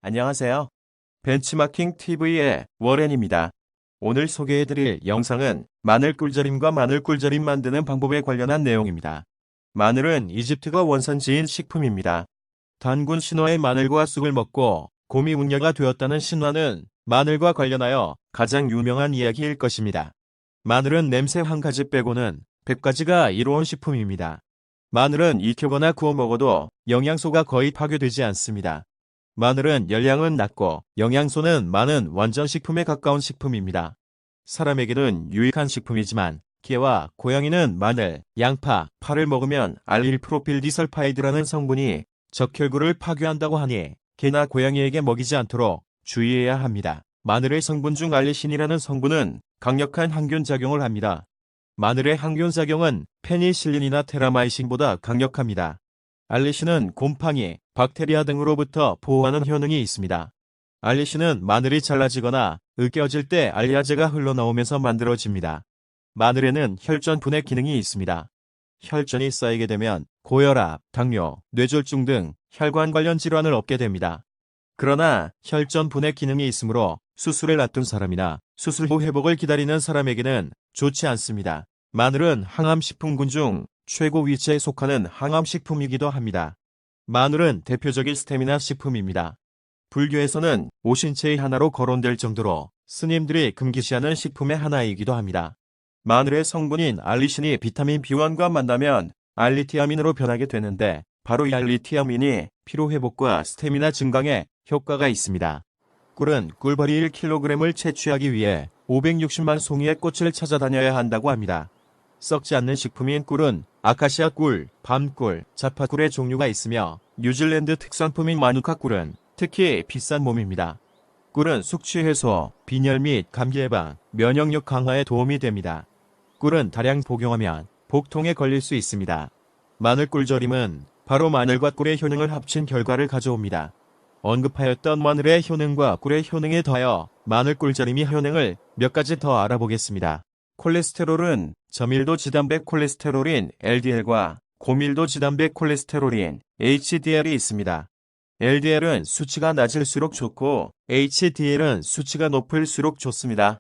안녕하세요. 벤치마킹 TV의 워렌입니다. 오늘 소개해드릴 영상은 마늘 꿀절임과 마늘 꿀절임 만드는 방법에 관련한 내용입니다. 마늘은 이집트가 원산지인 식품입니다. 단군 신화의 마늘과 쑥을 먹고 곰이 웅녀가 되었다는 신화는 마늘과 관련하여 가장 유명한 이야기일 것입니다. 마늘은 냄새 한 가지 빼고는 100가지가 이로운 식품입니다. 마늘은 익히거나 구워 먹어도 영양소가 거의 파괴되지 않습니다. 마늘은 열량은 낮고 영양소는 많은 완전식품에 가까운 식품입니다. 사람에게는 유익한 식품이지만 개와 고양이는 마늘, 양파, 파를 먹으면 알릴프로필디설파이드라는 성분이 적혈구를 파괴한다고 하니 개나 고양이에게 먹이지 않도록 주의해야 합니다. 마늘의 성분 중 알리신이라는 성분은 강력한 항균작용을 합니다. 마늘의 항균작용은 페니실린이나 테라마이신보다 강력합니다. 알리신은 곰팡이, 박테리아 등으로부터 보호하는 효능이 있습니다. 알리신은 마늘이 잘라지거나 으깨어질 때 알리아제가 흘러나오면서 만들어집니다. 마늘에는 혈전 분해 기능이 있습니다. 혈전이 쌓이게 되면 고혈압, 당뇨, 뇌졸중 등 혈관 관련 질환을 얻게 됩니다. 그러나 혈전 분해 기능이 있으므로 수술을 앞둔 사람이나 수술 후 회복을 기다리는 사람에게는 좋지 않습니다. 마늘은 항암식품군 중 최고 위치에 속하는 항암식품이기도 합니다. 마늘은 대표적인 스태미나 식품입니다. 불교에서는 오신체의 하나로 거론될 정도로 스님들이 금기시하는 식품의 하나이기도 합니다. 마늘의 성분인 알리신이 비타민 B1과 만나면 알리티아민으로 변하게 되는데 바로 이 알리티아민이 피로회복과 스태미나 증강에 효과가 있습니다. 꿀은 꿀벌이 1kg을 채취하기 위해 560만 송이의 꽃을 찾아다녀야 한다고 합니다. 썩지 않는 식품인 꿀은 아카시아 꿀, 밤꿀, 자파꿀의 종류가 있으며 뉴질랜드 특산품인 마누카 꿀은 특히 비싼 몸입니다. 꿀은 숙취 해소, 빈혈 및 감기 예방, 면역력 강화에 도움이 됩니다. 꿀은 다량 복용하면 복통에 걸릴 수 있습니다. 마늘 꿀절임은 바로 마늘과 꿀의 효능을 합친 결과를 가져옵니다. 언급하였던 마늘의 효능과 꿀의 효능에 더하여 마늘 꿀절임이 효능을 몇 가지 더 알아보겠습니다. 콜레스테롤은 저밀도 지단백 콜레스테롤인 LDL과 고밀도 지단백 콜레스테롤인 HDL이 있습니다. LDL은 수치가 낮을수록 좋고 HDL은 수치가 높을수록 좋습니다.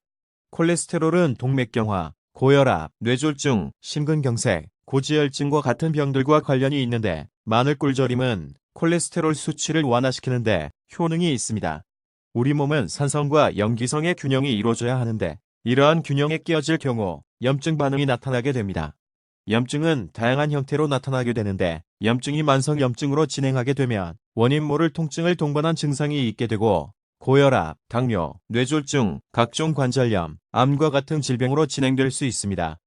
콜레스테롤은 동맥경화, 고혈압, 뇌졸중, 심근경색, 고지혈증과 같은 병들과 관련이 있는데 마늘 꿀절임은 콜레스테롤 수치를 완화시키는데 효능이 있습니다. 우리 몸은 산성과 염기성의 균형이 이루어져야 하는데 이러한 균형에 깨어질 경우 염증 반응이 나타나게 됩니다. 염증은 다양한 형태로 나타나게 되는데 염증이 만성염증으로 진행하게 되면 원인 모를 통증을 동반한 증상이 있게 되고 고혈압, 당뇨, 뇌졸중, 각종 관절염, 암과 같은 질병으로 진행될 수 있습니다.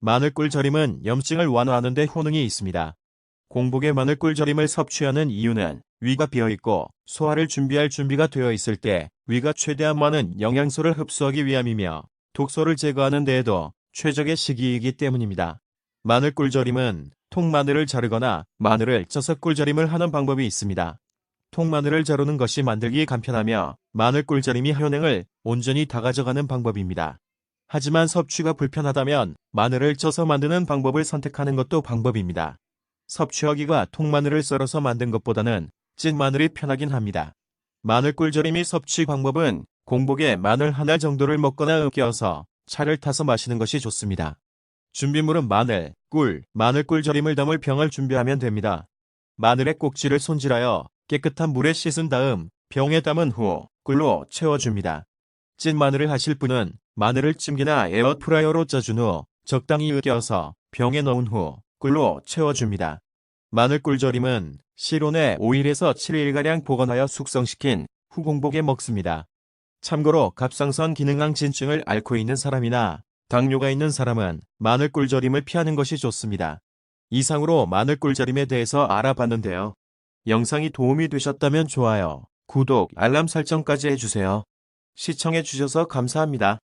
마늘꿀 절임은 염증을 완화하는 데 효능이 있습니다. 공복에 마늘꿀 절임을 섭취하는 이유는 위가 비어있고 소화를 준비할 준비가 되어 있을 때 위가 최대한 많은 영양소를 흡수하기 위함이며 독소를 제거하는 데에도 최적의 시기이기 때문입니다. 마늘 꿀절임은 통마늘을 자르거나 마늘을 쪄서 꿀절임을 하는 방법이 있습니다. 통마늘을 자르는 것이 만들기 간편하며 마늘 꿀절임이 효능을 온전히 다 가져가는 방법입니다. 하지만 섭취가 불편하다면 마늘을 쪄서 만드는 방법을 선택하는 것도 방법입니다. 섭취하기가 통마늘을 썰어서 만든 것보다는 찐 마늘이 편하긴 합니다. 마늘 꿀절임이 섭취 방법은 공복에 마늘 하나 정도를 먹거나 으깨어서 차를 타서 마시는 것이 좋습니다. 준비물은 마늘, 꿀, 마늘 꿀절임을 담을 병을 준비하면 됩니다. 마늘의 꼭지를 손질하여 깨끗한 물에 씻은 다음 병에 담은 후 꿀로 채워줍니다. 찐 마늘을 하실 분은 마늘을 찜기나 에어프라이어로 쪄준 후 적당히 으깨어서 병에 넣은 후 꿀로 채워줍니다. 마늘 꿀절임은 실온에 5일에서 7일가량 보관하여 숙성시킨 후 공복에 먹습니다. 참고로 갑상선 기능항 진증을 앓고 있는 사람이나 당뇨가 있는 사람은 마늘 꿀절임을 피하는 것이 좋습니다. 이상으로 마늘 꿀절임에 대해서 알아봤는데요. 영상이 도움이 되셨다면 좋아요, 구독, 알람 설정까지 해주세요. 시청해주셔서 감사합니다.